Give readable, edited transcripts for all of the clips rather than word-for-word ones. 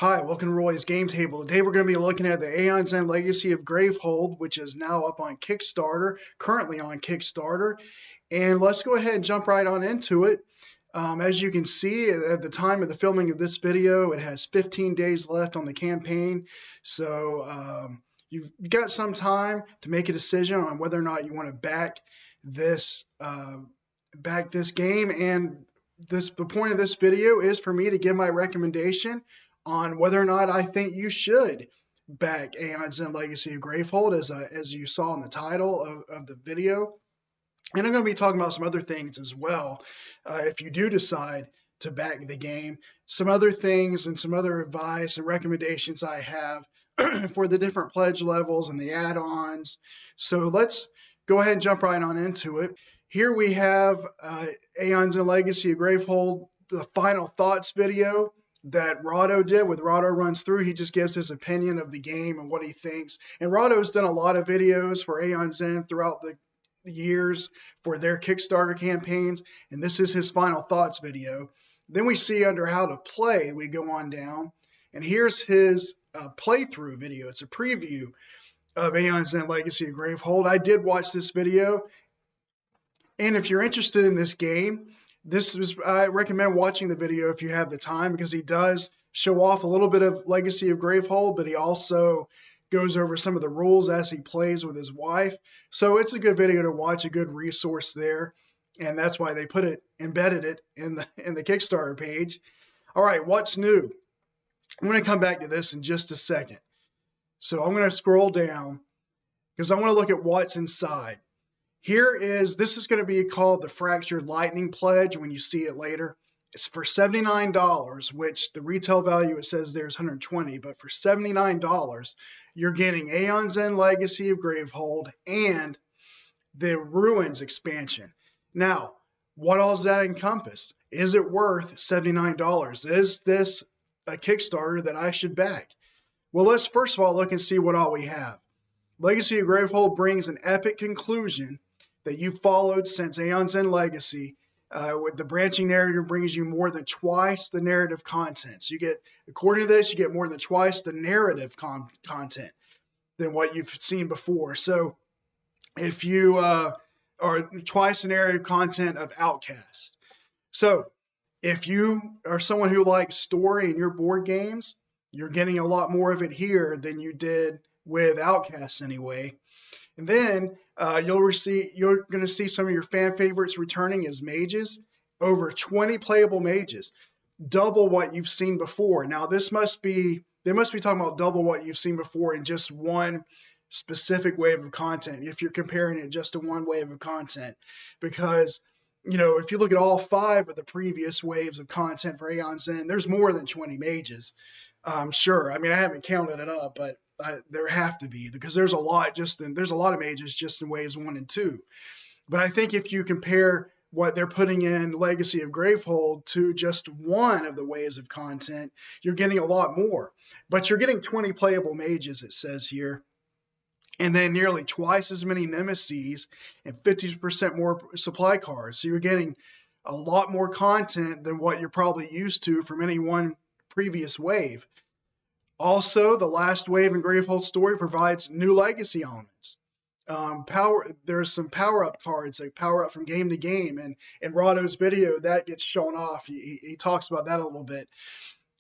Hi, welcome to Roy's Game Table. Today we're going to be looking at the Aeon's End Legacy of Gravehold, which is now up on Kickstarter, currently on Kickstarter. And let's go ahead and jump right on into it. As you can see, at the time of the filming of this video, it has 15 days left on the campaign. So you've got some time to make a decision on whether or not you want to back this game. And the point of this video is for me to give my recommendation on whether or not I think you should back Aeon's End Legacy of Gravehold, as you saw in the title of the video. And I'm going to be talking about some other things as well, if you do decide to back the game. Some other things and some other advice and recommendations I have for the different pledge levels and the add-ons. So let's go ahead and jump right on into it. Here we have Aeon's End Legacy of Gravehold, the final thoughts video that Rahdo did. With Rahdo runs through, he just gives his opinion of the game and what he thinks. And Rahdo's done a lot of videos for Aeon's End throughout the years for their Kickstarter campaigns, and this is his final thoughts video. Then we see under how to play, we go on down, and here's his playthrough video. It's a preview of Aeon's End Legacy of Gravehold. I did watch this video, and if you're interested in this game, I recommend watching the video if you have the time, because he does show off a little bit of Legacy of Gravehold, but he also goes over some of the rules as he plays with his wife. So it's a good video to watch, a good resource there, and that's why they embedded it in the Kickstarter page. All right, what's new? I'm going to come back to this in just a second. So I'm going to scroll down because I want to look at what's inside. This is going to be called the Fractured Lightning Pledge when you see it later. It's for $79, which the retail value it says there's $120, but for $79, you're getting Aeon's End Legacy of Gravehold and the Ruins expansion. Now, what all does that encompass? Is it worth $79? Is this a Kickstarter that I should back? Well, let's first of all look and see what all we have. Legacy of Gravehold brings an epic conclusion that you've followed since Aeon's End Legacy. With the branching narrative brings you more than twice the narrative content. So you get, according to this, you get more than twice the narrative content than what you've seen before. So if you are twice the narrative content of Outcast. So if you are someone who likes story in your board games, you're getting a lot more of it here than you did with Outcast anyway. And then you're going to see some of your fan favorites returning as mages, over 20 playable mages, double what you've seen before. Now they must be talking about double what you've seen before in just one specific wave of content, if you're comparing it just to one wave of content. Because, if you look at all 5 of the previous waves of content for Aeon's End, there's more than 20 mages. Sure. I mean, I haven't counted it up, but there have to be, because there's a lot of mages just in waves 1 and 2. But I think if you compare what they're putting in Legacy of Gravehold to just one of the waves of content, you're getting a lot more. But you're getting 20 playable mages, it says here, and then nearly twice as many nemesis and 50% more supply cards. So you're getting a lot more content than what you're probably used to from any one previous wave. Also, the last wave in Gravehold story provides new legacy elements. There's some power-up cards that power up from game to game, and in Rahdo's video that gets shown off. He talks about that a little bit.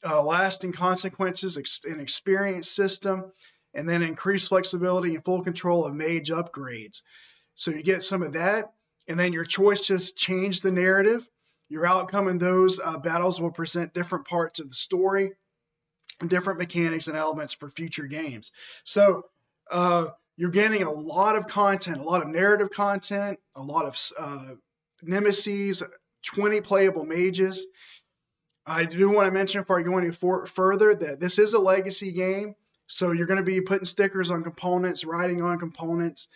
Lasting consequences, an experience system, and then increased flexibility and full control of mage upgrades. So you get some of that, and then your choice just change the narrative. Your outcome in those battles will present different parts of the story, different mechanics and elements for future games. So you're getting a lot of content, a lot of narrative content, a lot of nemesis, 20 playable mages. I do want to mention before I go any further that this is a legacy game, so you're going to be putting stickers on components, writing on components.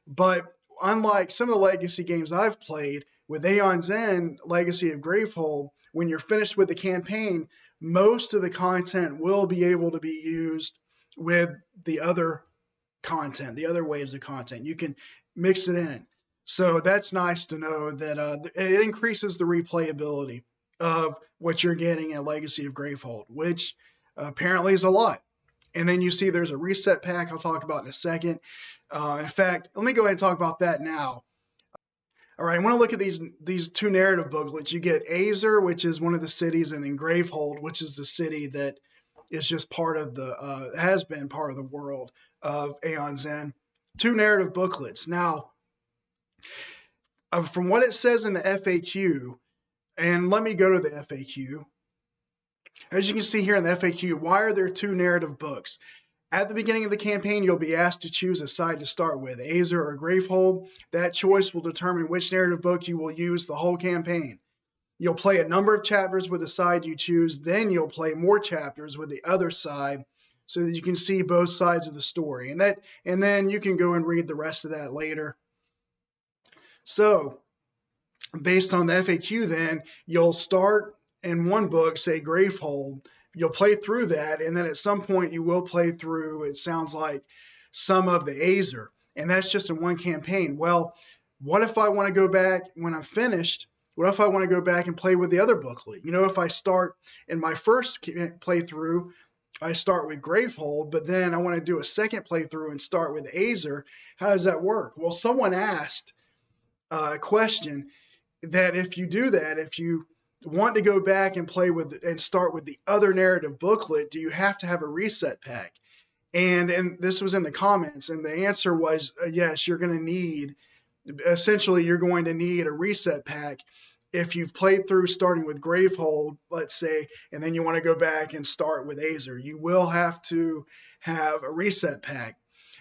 But unlike some of the legacy games I've played, with Aeon's End Legacy of Gravehold, when you're finished with the campaign, most of the content will be able to be used with the other content, the other waves of content. You can mix it in. So that's nice to know that it increases the replayability of what you're getting in Legacy of Gravehold, which apparently is a lot. And then you see there's a reset pack I'll talk about in a second. In fact, let me go ahead and talk about that now. All right, I want to look at these two narrative booklets. You get Azer, which is one of the cities, and then Gravehold, which is the city that is just part of the has been part of the world of Aeon Zen. Two narrative booklets. Now, from what it says in the FAQ, and let me go to the FAQ. As you can see here in the FAQ, why are there two narrative books? At the beginning of the campaign, you'll be asked to choose a side to start with, Azer or Gravehold. That choice will determine which narrative book you will use the whole campaign. You'll play a number of chapters with the side you choose, then you'll play more chapters with the other side so that you can see both sides of the story. And then you can go and read the rest of that later. So, based on the FAQ then, you'll start in one book, say Gravehold. You'll play through that, and then at some point you will play through, it sounds like, some of the Azer, and that's just in one campaign. Well, what if I want to go back when I'm finished? What if I want to go back and play with the other booklet? You know, if I start in my first playthrough, I start with Gravehold, but then I want to do a second playthrough and start with Azer. How does that work? Well, someone asked a question that if you do that, if you want to go back and play with and start with the other narrative booklet, do you have to have a reset pack? And this was in the comments, and the answer was yes, you're going to need a reset pack if you've played through starting with Gravehold, let's say, and then you want to go back and start with Azer. You will have to have a reset pack,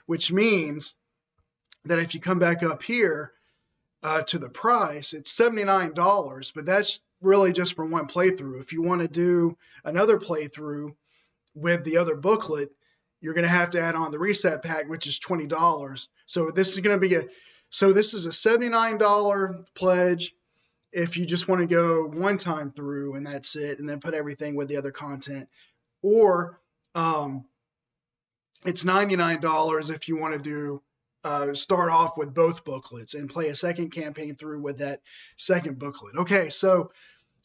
which means that if you come back up here to the price, it's $79, but that's really just for one playthrough. If you want to do another playthrough with the other booklet, you're going to have to add on the reset pack, which is $20. So this is a $79 pledge if you just want to go one time through and that's it, and then put everything with the other content. Or it's $99 if you want to do start off with both booklets and play a second campaign through with that second booklet. Okay, so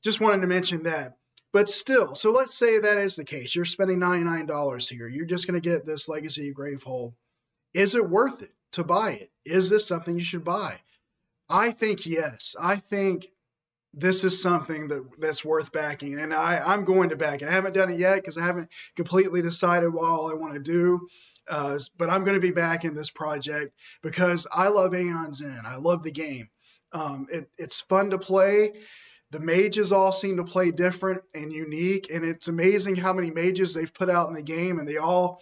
just wanted to mention that. But still, so let's say that is the case. You're spending $99 here. You're just going to get this Legacy of Gravehold. Is it worth it to buy it? Is this something you should buy? I think yes. I think this is something that's worth backing, and I'm going to back it. I haven't done it yet because I haven't completely decided what all I want to do. But I'm going to be back in this project because I love Aeon Zen. I love the game. It's fun to play. The mages all seem to play different and unique, and it's amazing how many mages they've put out in the game, and they all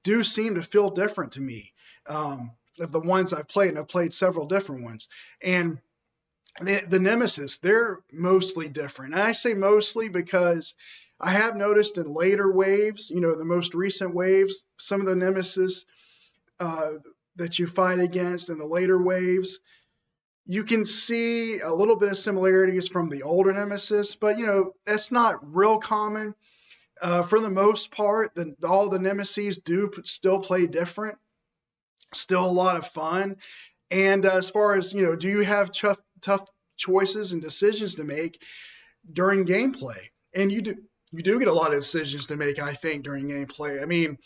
do seem to feel different to me. Of the ones I've played, and I've played several different ones. And the Nemesis, they're mostly different. And I say mostly because I have noticed in later waves, the most recent waves, some of the Nemesis that you fight against in the later waves, you can see a little bit of similarities from the older Nemesis, but that's not real common. For the most part, all the Nemesis do still play different, still a lot of fun. And as far as, do you have tough choices and decisions to make during gameplay? And you do get a lot of decisions to make, I think, during gameplay. I mean,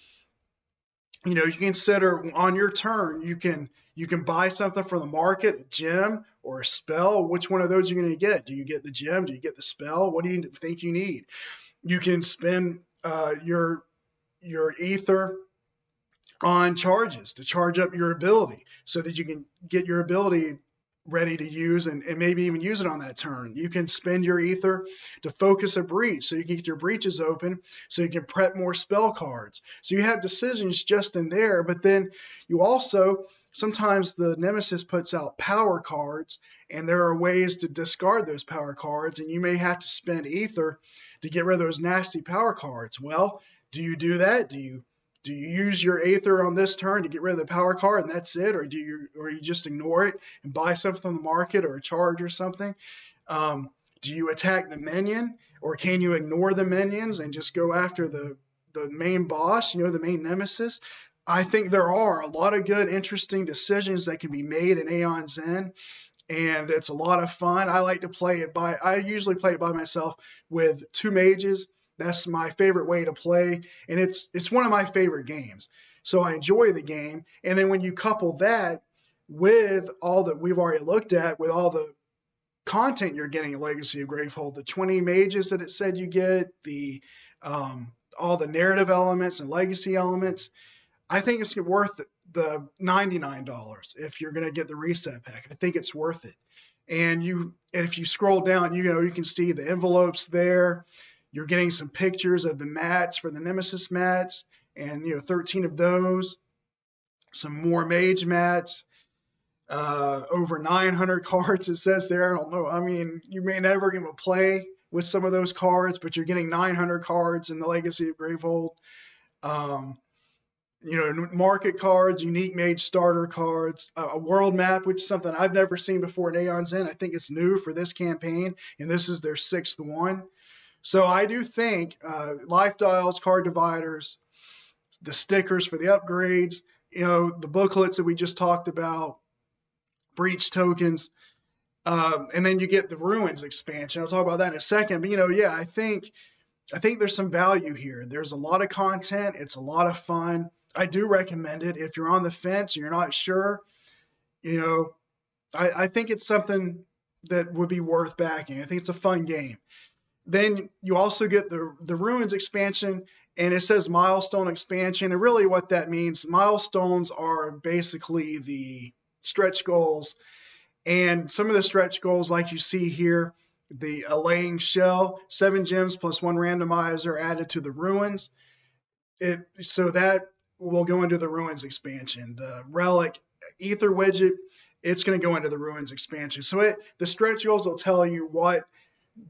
you consider on your turn, you can buy something from the market, a gem or a spell. Which one of those are you going to get? Do you get the gem? Do you get the spell? What do you think you need? You can spend your ether on charges to charge up your ability so that you can get your ability ready to use and maybe even use it on that turn. You can spend your ether to focus a breach so you can get your breaches open so you can prep more spell cards. So you have decisions just in there, but then you also, sometimes the Nemesis puts out power cards, and there are ways to discard those power cards, and you may have to spend ether to get rid of those nasty power cards. Well, do you do that? Do you use your Aether on this turn to get rid of the power card and that's it? Or do you just ignore it and buy something on the market or a charge or something? Do you attack the minion, or can you ignore the minions and just go after the main boss, the main Nemesis? I think there are a lot of good, interesting decisions that can be made in Aeon Zen, and it's a lot of fun. I usually play it by myself with two mages That's my favorite way to play, and it's one of my favorite games. So I enjoy the game. And then when you couple that with all that we've already looked at, with all the content you're getting in Legacy of Gravehold, the 20 mages that it said you get, the all the narrative elements and legacy elements, I think it's worth the $99 if you're going to get the reset pack. I think it's worth it. And if you scroll down, you can see the envelopes there. You're getting some pictures of the mats for the Nemesis mats, and 13 of those. Some more mage mats. Over 900 cards, it says there. I don't know. I mean, you may never get to play with some of those cards, but you're getting 900 cards in the Legacy of Gravehold. Market cards, unique mage starter cards, a world map, which is something I've never seen before in Aeon's End. I think it's new for this campaign, and this is their 6th one. So I do think life dials, card dividers, the stickers for the upgrades, the booklets that we just talked about, breach tokens, and then you get the Ruins expansion. I'll talk about that in a second. But I think there's some value here. There's a lot of content. It's a lot of fun. I do recommend it. If you're on the fence and you're not sure, I think it's something that would be worth backing. I think it's a fun game. Then you also get the Ruins expansion, and it says milestone expansion. And really what that means, milestones are basically the stretch goals. And some of the stretch goals, like you see here, the allaying shell, 7 gems plus 1 randomizer added to the Ruins. So that will go into the Ruins expansion. The relic ether widget, it's going to go into the Ruins expansion. So the stretch goals will tell you what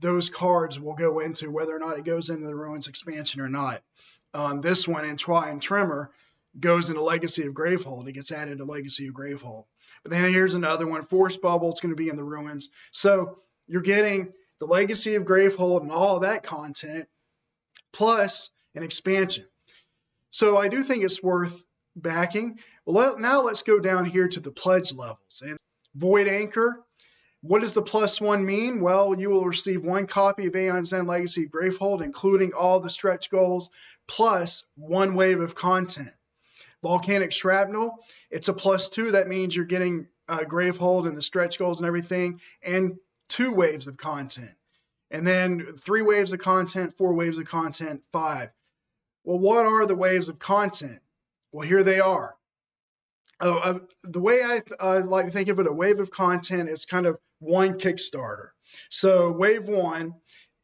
those cards will go into, whether or not it goes into the Ruins expansion or not. This one in Try and Tremor goes into Legacy of Gravehold. It gets added to Legacy of Gravehold. But then here's another one. Force Bubble, it's going to be in the Ruins. So you're getting the Legacy of Gravehold and all of that content, plus an expansion. So I do think it's worth backing. Well, now let's go down here to the pledge levels. And Void Anchor, what does the +1 mean? Well, you will receive 1 copy of Aeon's End Legacy of Gravehold, including all the stretch goals, plus 1 wave of content. Volcanic Shrapnel, it's a +2. That means you're getting Gravehold and the stretch goals and everything, and 2 waves of content. And then 3 waves of content, 4 waves of content, 5. Well, what are the waves of content? Well, here they are. The way I like to think of it, a wave of content is kind of one Kickstarter. So wave 1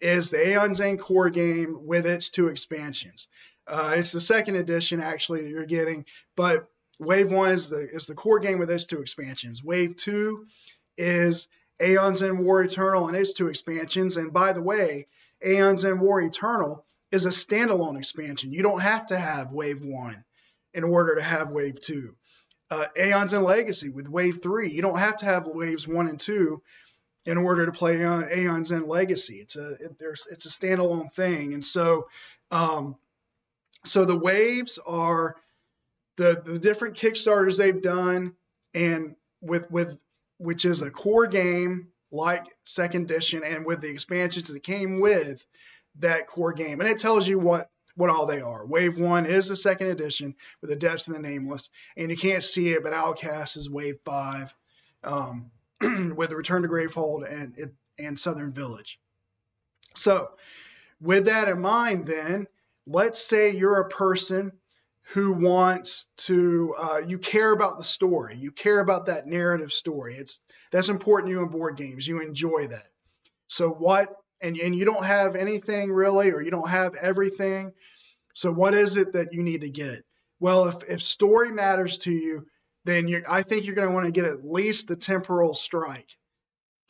is the Aeon's End core game with its 2 expansions. It's the 2nd edition, actually, that you're getting, but wave 1 is the core game with its 2 expansions. Wave 2 is Aeon's End War Eternal and its 2 expansions. And by the way, Aeon's End War Eternal is a standalone expansion. You don't have to have wave 1 in order to have wave 2. Aeon's End Legacy with wave 3, you don't have to have waves 1 and 2 in order to play Aeon's End Legacy. It's a standalone thing. And so the waves are the different Kickstarters they've done, and with which is a core game like 2nd edition, and with the expansions that came with that core game. And it tells you what all they are. Wave 1 is the 2nd edition with the Depths of the Nameless, and you can't see it, but Outcast is wave 5 with the Return to Gravehold and Southern Village. So with that in mind, then, let's say you're a person who wants to, you care about the story. You care about that narrative story. That's important to you in board games. You enjoy that. So and you don't have anything really, or you don't have everything. So what is it that you need to get? Well, if story matters to you, then I think you're going to want to get at least the Temporal Strike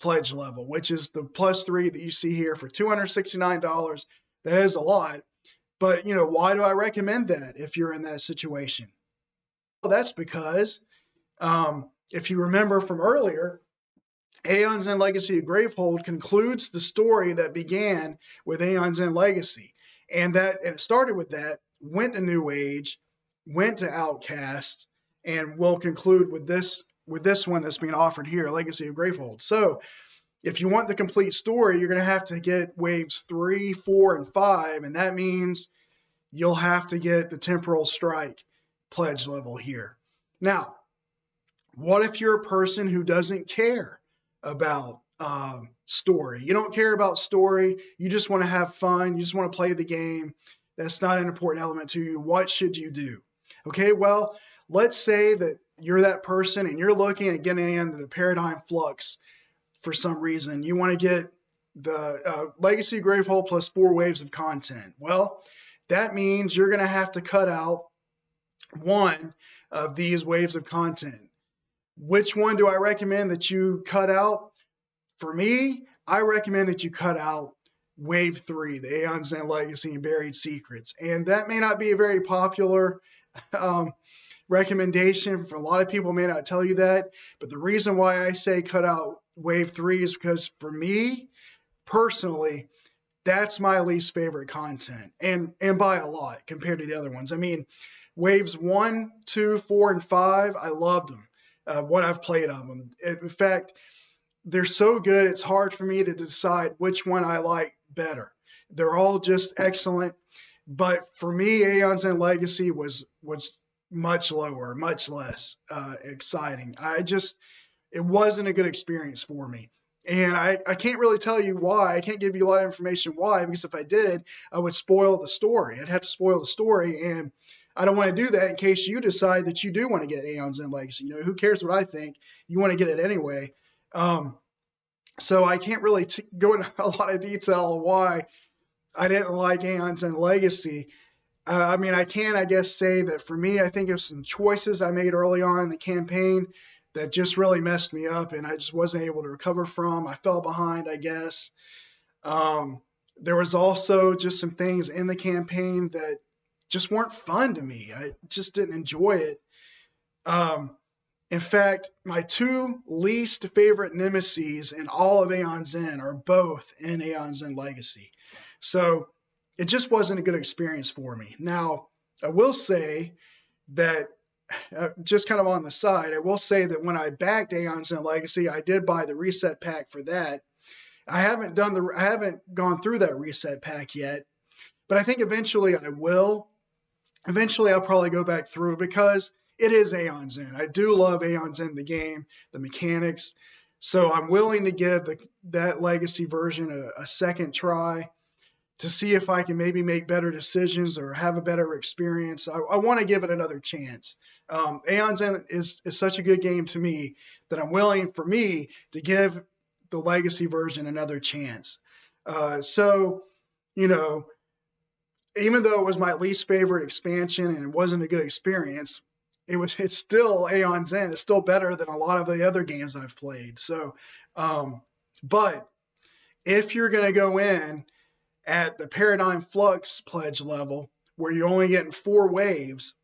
pledge level, which is the +3 that you see here for $269. That is a lot. But, why do I recommend that if you're in that situation? Well, that's because if you remember from earlier, Aeon's End Legacy of Gravehold concludes the story that began with Aeon's End Legacy. And it started with that, went to New Age, went to Outcast, and will conclude with this one that's being offered here, Legacy of Gravehold. So if you want the complete story, you're going to have to get waves 3, 4, and 5, and that means you'll have to get the Temporal Strike pledge level here. Now, what if you're a person who doesn't care about story? You don't care about story. You just want to have fun. You just want to play the game. That's not an important element to you. What should you do? Okay, well, let's say that you're that person and you're looking at getting into the Paradigm Flux for some reason. You want to get the Legacy Gravehold plus 4 waves of content. Well, that means you're going to have to cut out one of these waves of content. Which one do I recommend that you cut out? For me, I recommend that you cut out Wave 3, the Aeons and Legacy and Buried Secrets. And that may not be a very popular recommendation. For a lot of people may not tell you that. But the reason why I say cut out Wave 3 is because for me, personally, that's my least favorite content. And by a lot compared to the other ones. I mean, Waves 1, 2, 4, and 5, I loved them. What I've played of them. In fact, they're so good, it's hard for me to decide which one I like better. They're all just excellent. But for me, Aeons and Legacy was much lower, much less exciting. It wasn't a good experience for me. And I can't really tell you why. I can't give you a lot of information why, because if I did, I would spoil the story. I'd have to spoil the story, and I don't want to do that in case you decide that you do want to get Aeons and Legacy. You know, who cares what I think? You want to get it anyway. So I can't really go into a lot of detail on why I didn't like Aeons and Legacy. I mean, I can, I guess, say that for me, I think of some choices I made early on in the campaign that just really messed me up, and I just wasn't able to recover from. I fell behind, I guess. There was also just some things in the campaign that just weren't fun to me. I just didn't enjoy it. In fact, my 2 least favorite nemesis in all of Aeon's End are both in Aeon's End Legacy. So it just wasn't a good experience for me. Now, I will say that, just kind of on the side, I will say that when I backed Aeon's End Legacy, I did buy the reset pack for that. I haven't gone through that reset pack yet, but I think eventually I will. Eventually, I'll probably go back through because it is Aeon's End. I do love Aeon's End, the game, the mechanics. So I'm willing to give that Legacy version a second try to see if I can maybe make better decisions or have a better experience. I want to give it another chance. Aeon's End is such a good game to me that I'm willing for me to give the Legacy version another chance. So, you know, even though it was my least favorite expansion and it wasn't a good experience, it's still Aeon's End. It's still better than a lot of the other games I've played. So, but if you're going to go in at the Paradigm Flux pledge level, where you're only getting 4 waves,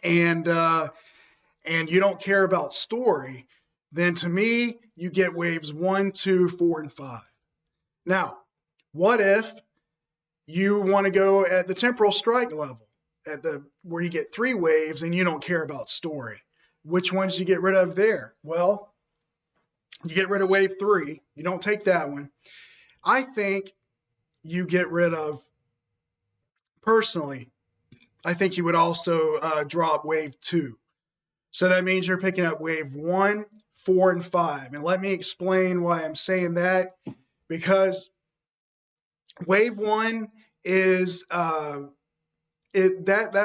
and you don't care about story, then to me, you get waves 1, 2, 4, and 5. Now, what if you want to go at the Temporal Strike level, where you get 3 waves and you don't care about story? Which ones do you get rid of there? Well, you get rid of wave 3. You don't take that one. I think you get rid of, personally, I think you would also drop wave 2. So that means you're picking up wave 1, 4, and 5. And let me explain why I'm saying that. Because wave 1 is that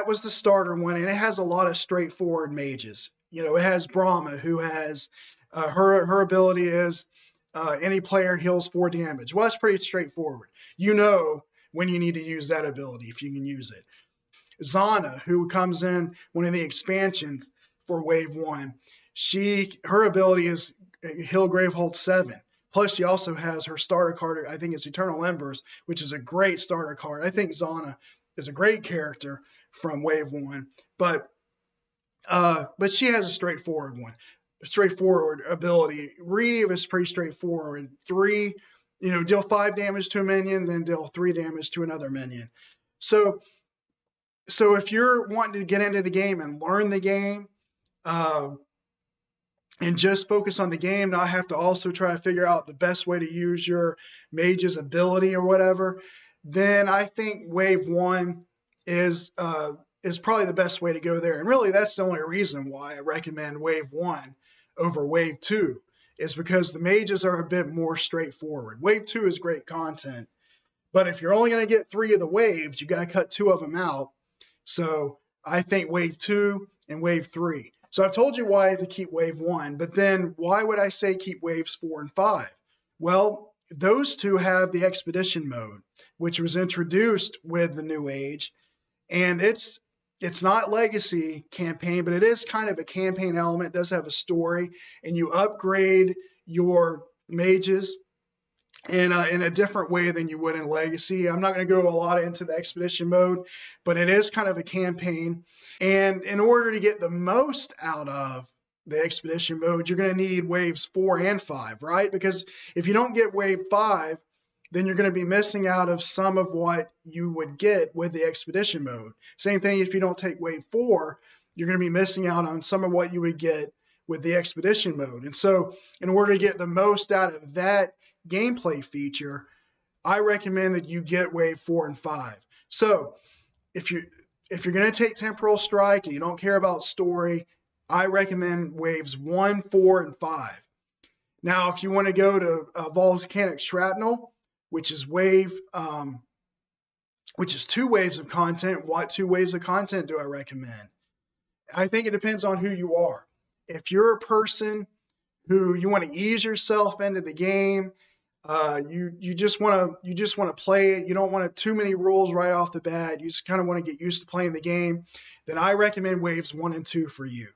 was the starter one, and it has a lot of straightforward mages. You know, it has Brahma, who has her ability is any player heals 4 damage. Well, that's pretty straightforward. You know when you need to use that ability if you can use it. Zana, who comes in one of the expansions for wave 1, her ability is heal Gravehold 7. Plus, she also has her starter card, I think it's Eternal Embers, which is a great starter card. I think Zana is a great character from wave 1, but she has a straightforward ability. Reeve is pretty straightforward. 3, deal 5 damage to a minion, then deal 3 damage to another minion. So if you're wanting to get into the game and learn the game, and just focus on the game, not have to also try to figure out the best way to use your mage's ability or whatever, then I think wave one is probably the best way to go there. And really, that's the only reason why I recommend wave one over wave two, is because the mages are a bit more straightforward. Wave two is great content, but if you're only going to get 3 of the waves, you got to cut 2 of them out. So I think wave 2 and wave 3. So I've told you why to keep wave 1, but then why would I say keep waves 4 and 5? Well, those two have the expedition mode, which was introduced with the new age, and it's not legacy campaign, but it is kind of a campaign element. It does have a story, and you upgrade your mages in a different way than you would in legacy. I'm not going to go a lot into the expedition mode, but it is kind of a campaign. And in order to get the most out of the expedition mode, you're going to need waves 4 and 5, right? Because if you don't get wave 5, then you're going to be missing out of some of what you would get with the expedition mode. Same thing if you don't take wave 4, you're going to be missing out on some of what you would get with the expedition mode. And so in order to get the most out of that gameplay feature, I recommend that you get wave 4 and 5. So if you're going to take Temporal Strike and you don't care about story, I recommend waves 1, 4, and 5. Now, if you want to go to Volcanic Shrapnel, which is 2 waves of content, what 2 waves of content do I recommend? I think it depends on who you are. If you're a person who you want to ease yourself into the game, you just want to play it, you don't want too many rules right off the bat, you just kind of want to get used to playing the game, then I recommend waves 1 and 2 for you.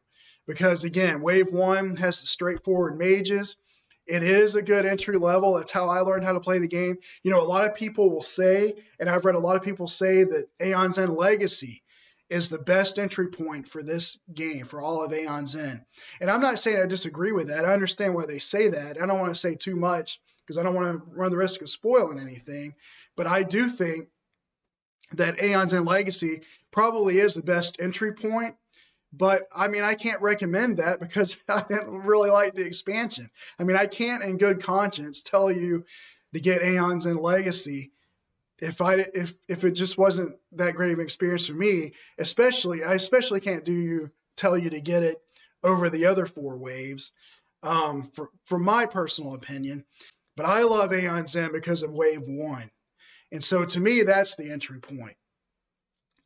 Because again, wave 1 has the straightforward mages. It is a good entry level. That's how I learned how to play the game. You know, a lot of people will say, and I've read a lot of people say, that Aeon's End Legacy is the best entry point for this game, for all of Aeon's End. And I'm not saying I disagree with that. I understand why they say that. I don't want to say too much because I don't want to run the risk of spoiling anything. But I do think that Aeon's End Legacy probably is the best entry point. But, I mean, I can't recommend that because I didn't really like the expansion. I mean, I can't in good conscience tell you to get Aeon's End Legacy if it just wasn't that great of an experience for me. I especially can't tell you to get it over the other 4 waves, for my personal opinion. But I love Aeon's End because of wave 1. And so to me, that's the entry point.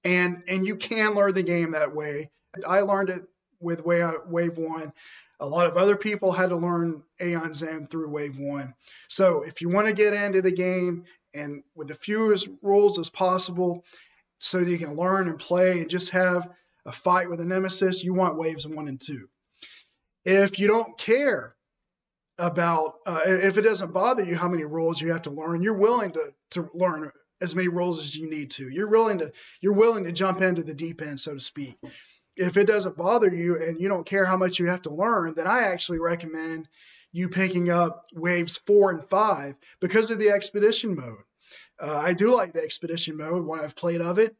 And you can learn the game that way. I learned it with wave 1. A lot of other people had to learn Aeon's End through wave 1. So if you want to get into the game and with the fewest rules as possible so that you can learn and play and just have a fight with a nemesis, you want waves 1 and 2. If you don't care about, if it doesn't bother you how many rules you have to learn, you're willing to learn as many rules as you need to. You're willing to jump into the deep end, so to speak. If it doesn't bother you and you don't care how much you have to learn, then I actually recommend you picking up waves 4 and 5 because of the expedition mode. I do like the expedition mode when I've played of it.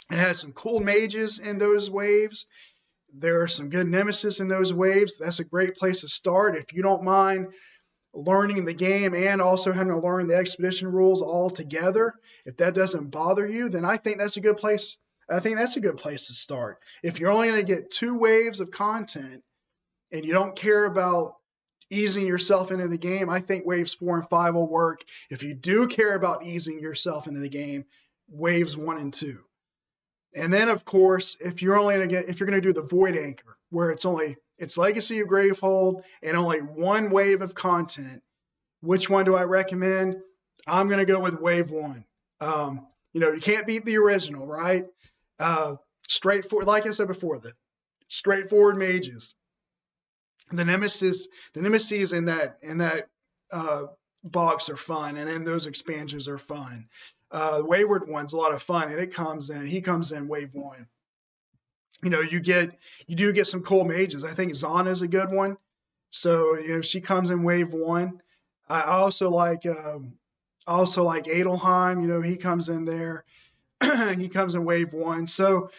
It has some cool mages in those waves. There are some good nemesis in those waves. That's a great place to start. If you don't mind learning the game and also having to learn the expedition rules all together, if that doesn't bother you, then I think that's a good place. I think that's a good place to start. If you're only going to get 2 waves of content and you don't care about easing yourself into the game, I think waves 4 and 5 will work. If you do care about easing yourself into the game, waves 1 and 2. And then, of course, if you're going to do the Void Anchor, where it's Legacy of Gravehold and only 1 wave of content, which one do I recommend? I'm going to go with wave 1. You can't beat the original, right? Straightforward, like I said before, the straightforward mages. The nemesis in that box are fun, and then those expansions are fun. The Wayward one's a lot of fun, and he comes in wave 1. You do get some cool mages. I think Zana's a good one. So, she comes in wave 1. I also like Adelheim, he comes in there. He comes in wave 1. So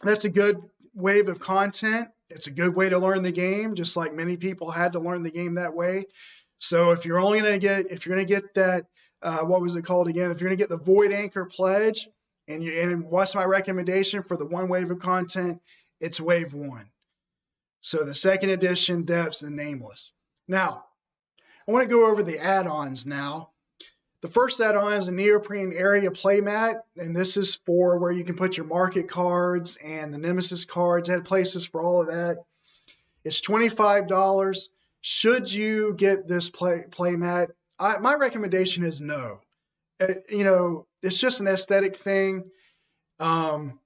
that's a good wave of content. It's a good way to learn the game, just like many people had to learn the game that way. So if you're going to get that, what was it called again? If you're going to get the Void Anchor pledge, and what's my recommendation for the one wave of content? It's wave 1. So the second edition, Depths and Nameless. Now, I want to go over the add-ons now. The first add-on is a neoprene area playmat, and this is for where you can put your market cards and the Nemesis cards. It had places for all of that. It's $25. Should you get this playmat? My recommendation is no. It's just an aesthetic thing. And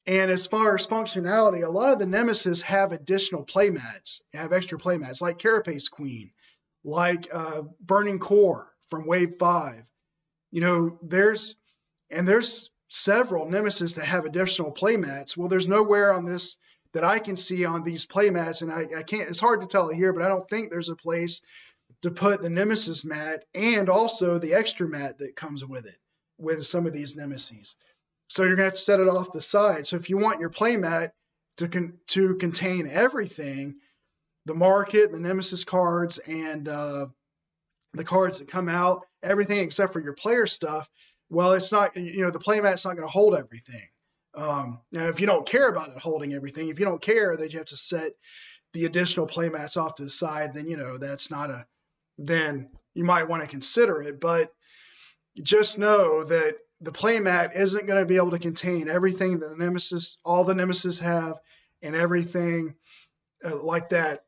as far as functionality, a lot of the Nemesis have additional playmats, have extra playmats, like Carapace Queen, like Burning Core from Wave 5. There's several Nemesis that have additional playmats. Well, there's nowhere on this that I can see on these playmats, and I can't, it's hard to tell here, but I don't think there's a place to put the Nemesis mat and also the extra mat that comes with it, with some of these Nemesis. So you're going to have to set it off the side. So if you want your playmat to contain everything, the market, the Nemesis cards, and the cards that come out, everything except for your player stuff, well, it's not, the playmat's not going to hold everything. Now, if you don't care about it holding everything, if you don't care that you have to set the additional playmats off to the side, then, then you might want to consider it. But just know that the playmat isn't going to be able to contain everything that all the Nemesis have and everything like that.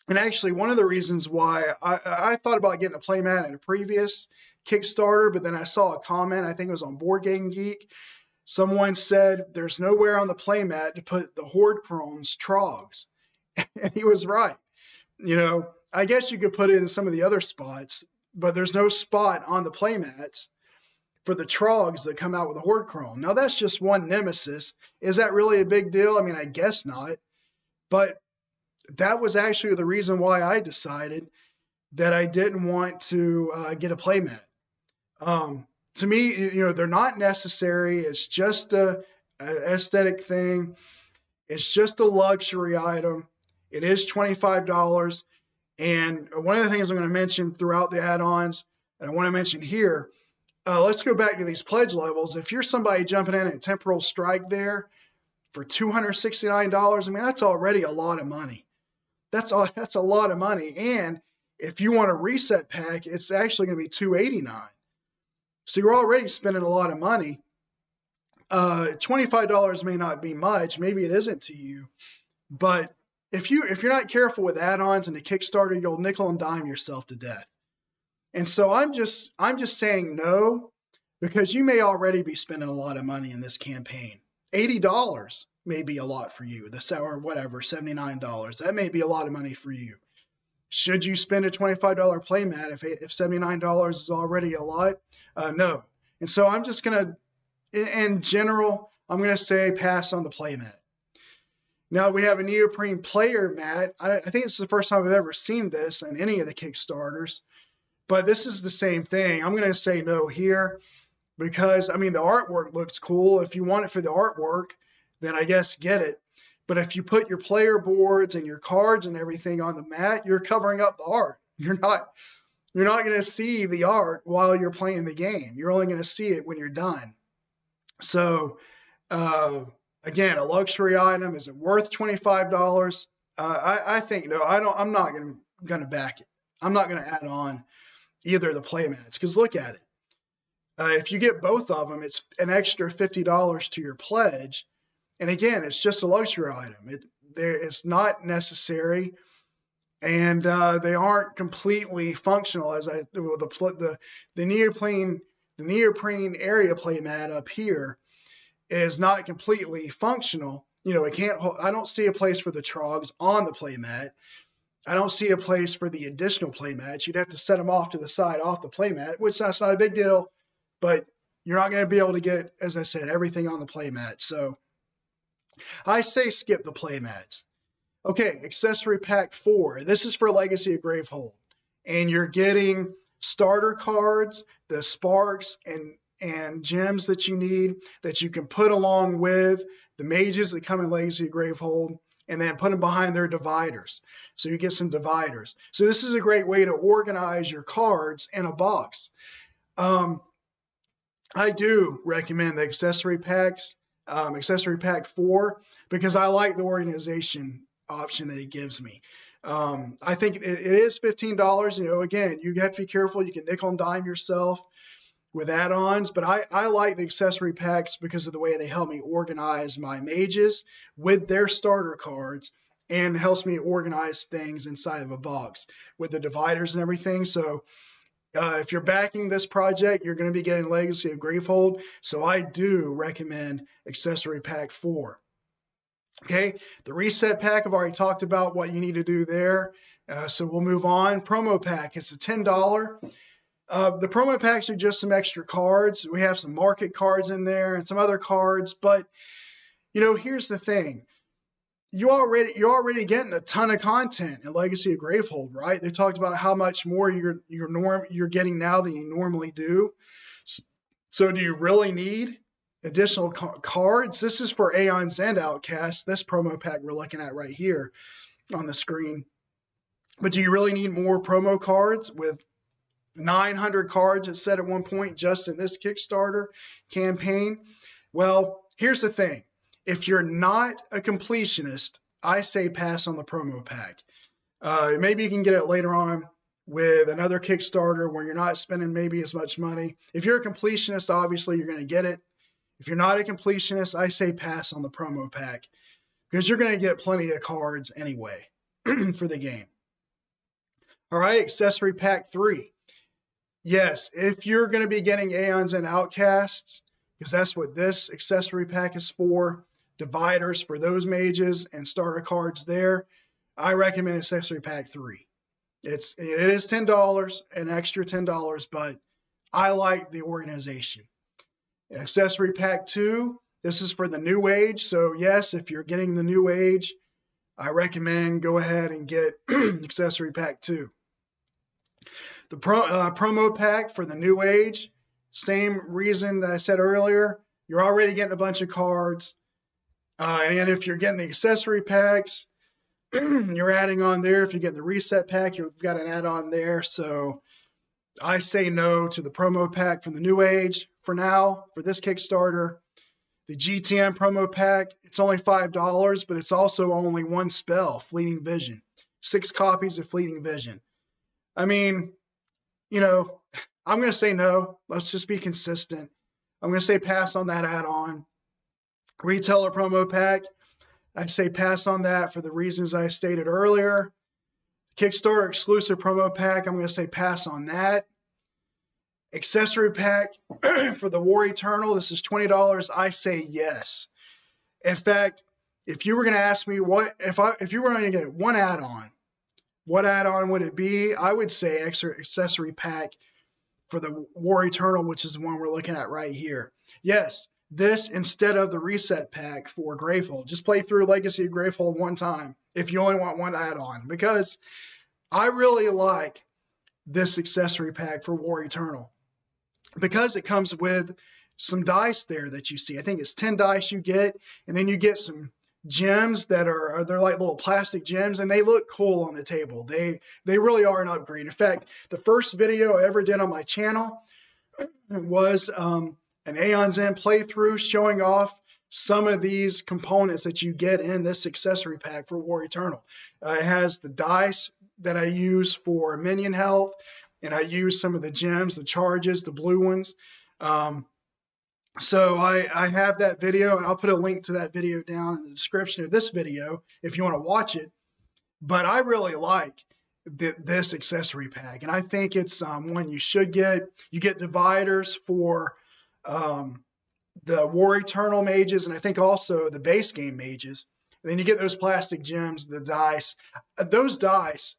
And actually, one of the reasons why I thought about getting a playmat in a previous Kickstarter, but then I saw a comment, I think it was on Board Game Geek. Someone said there's nowhere on the playmat to put the Horde Crone's Trogs. And he was right. I guess you could put it in some of the other spots, but there's no spot on the playmats for the Trogs that come out with a Horde Crone. Now, that's just one Nemesis. Is that really a big deal? I mean, I guess not. But that was actually the reason why I decided that I didn't want to get a playmat. To me, they're not necessary. It's just a aesthetic thing. It's just a luxury item. It is $25. And one of the things I'm going to mention throughout the add-ons, and I want to mention here, let's go back to these pledge levels. If you're somebody jumping in at Temporal Strike there for $269, I mean, that's already a lot of money. That's a lot of money. And if you want a reset pack, it's actually going to be $289. So you're already spending a lot of money. $25 may not be much. Maybe it isn't to you. But if you're not careful with add-ons and the Kickstarter, you'll nickel and dime yourself to death. And so I'm just saying no, because you may already be spending a lot of money in this campaign. $80 may be a lot for you, or whatever, $79. That may be a lot of money for you. Should you spend a $25 playmat if $79 is already a lot? No. And so I'm just going to, in general, I'm going to say pass on the playmat. Now we have a neoprene player mat. I think it's the first time I've ever seen this in any of the Kickstarters, but this is the same thing. I'm going to say no here because, I mean, the artwork looks cool. If you want it for the artwork, then I guess get it. But if you put your player boards and your cards and everything on the mat, you're covering up the art. You're not going to see the art while you're playing the game. You're only going to see it when you're done. So, again, a luxury item. Is it worth $25? I think no. I'm not going to back it. I'm not going to add on either of the playmats because look at it. If you get both of them, it's an extra $50 to your pledge. And again, it's just a luxury item. It's not necessary, and they aren't completely functional. The neoprene area playmat up here is not completely functional. It can't. I don't see a place for the Trogs on the playmat. I don't see a place for the additional playmats. You'd have to set them off to the side off the playmat, which that's not a big deal, but you're not going to be able to get, as I said, everything on the playmat. So I say skip the playmats. Okay, accessory pack 4. This is for Legacy of Gravehold. And you're getting starter cards, the sparks, and gems that you need that you can put along with the mages that come in Legacy of Gravehold, and then put them behind their dividers. So you get some dividers. So this is a great way to organize your cards in a box. I do recommend the accessory packs, accessory pack 4, because I like the organization option that it gives me. I think it is $15. You know, again, you have to be careful. You can nickel and dime yourself with add-ons, but I like the accessory packs because of the way they help me organize my mages with their starter cards, and helps me organize things inside of a box with the dividers and everything. So if you're backing this project, you're going to be getting Legacy of Gravehold. So I do recommend accessory pack 4. Okay, the reset pack, I've already talked about what you need to do there. So we'll move on. Promo pack, it's a $10. The promo packs are just some extra cards. We have some market cards in there and some other cards, but you know, here's the thing. You're already getting a ton of content in Legacy of Gravehold, right? They talked about how much more you're getting now than you normally do. So do you really need additional cards? This is for Aeon's End Outcast, this promo pack we're looking at right here on the screen. But do you really need more promo cards with 900 cards, it said at one point, just in this Kickstarter campaign? Well, here's the thing. If you're not a completionist, I say pass on the promo pack. Maybe you can get it later on with another Kickstarter where you're not spending maybe as much money. If you're a completionist, obviously you're going to get it. If you're not a completionist, I say pass on the promo pack because you're going to get plenty of cards anyway for the game. All right, accessory pack 3. Yes, if you're going to be getting Aeons and Outcasts, because that's what this accessory pack is for, dividers for those mages and starter cards there, I recommend accessory pack 3. It is $10, an extra $10, but I like the organization. Accessory pack 2, this is for the new age. So yes, if you're getting the new age, I recommend go ahead and get accessory pack 2. The promo pack for the new age, same reason that I said earlier, you're already getting a bunch of cards. And if you're getting the accessory packs, you're adding on there. If you get the reset pack, you've got an add-on there. So I say no to the promo pack from the new age for now, for this Kickstarter. The GTM promo pack, it's only $5, but it's also only one spell, Fleeting Vision. 6 copies of Fleeting Vision. I mean, you know, I'm going to say no. Let's just be consistent. I'm going to say pass on that add-on. Retailer promo pack, I say pass on that for the reasons I stated earlier. Kickstarter exclusive promo pack, I'm going to say pass on that. Accessory pack for the War Eternal, this is $20. I say yes. In fact, if you were going to ask me if you were going to get one add-on, what add-on would it be? I would say accessory pack for the War Eternal, which is the one we're looking at right here. Yes, this instead of the reset pack for Gravehold. Just play through Legacy of Gravehold one time if you only want one add-on, because I really like this accessory pack for War Eternal because it comes with some dice there that you see. I think it's 10 dice you get, and then you get some gems that they're like little plastic gems, and they look cool on the table. They really are an upgrade. In fact, the first video I ever did on my channel was an Aeon's End playthrough showing off some of these components that you get in this accessory pack for War Eternal. It has the dice that I use for minion health, and I use some of the gems, the charges, the blue ones. So I have that video, and I'll put a link to that video down in the description of this video if you want to watch it. But I really like this accessory pack, and I think it's one you should get. You get dividers for the War Eternal mages, and I think also the base game mages. And then you get those plastic gems, the dice. Those dice,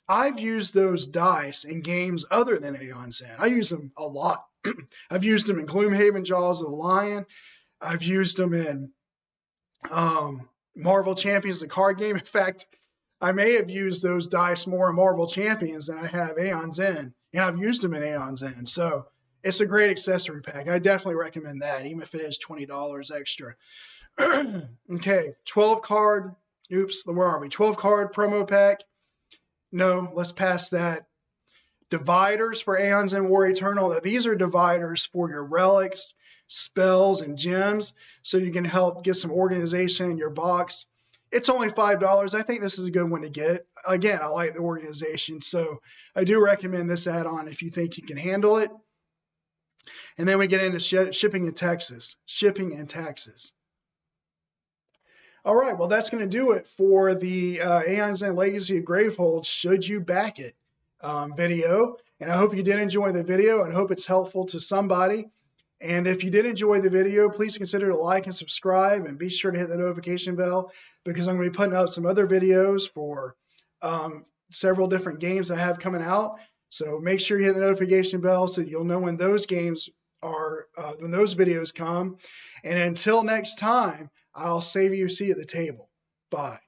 I've used those dice in games other than Aeon's End. I use them a lot. I've used them in Gloomhaven Jaws of the Lion. I've used them in Marvel Champions, the card game. In fact, I may have used those dice more in Marvel Champions than I have Aeon's End, and I've used them in Aeon's End. So It's a great accessory pack. I definitely recommend that, even if it is $20 extra. Okay, 12 card. Oops, where are we? 12 card promo pack. No, let's pass that. Dividers for Aeons and War Eternal. Now, these are dividers for your relics, spells, and gems, so you can help get some organization in your box. It's only $5. I think this is a good one to get. Again, I like the organization, so I do recommend this add-on if you think you can handle it. And then we get into shipping and taxes. Shipping and taxes. All right, well, that's going to do it for the Aeons and Legacy of Gravehold, should you back it video. And I hope you did enjoy the video and hope it's helpful to somebody. And if you did enjoy the video, please consider to like and subscribe, and be sure to hit the notification bell, because I'm going to be putting out some other videos for several different games that I have coming out. So make sure you hit the notification bell so you'll know when those games are, when those videos come. And until next time, I'll save you a seat at the table. Bye.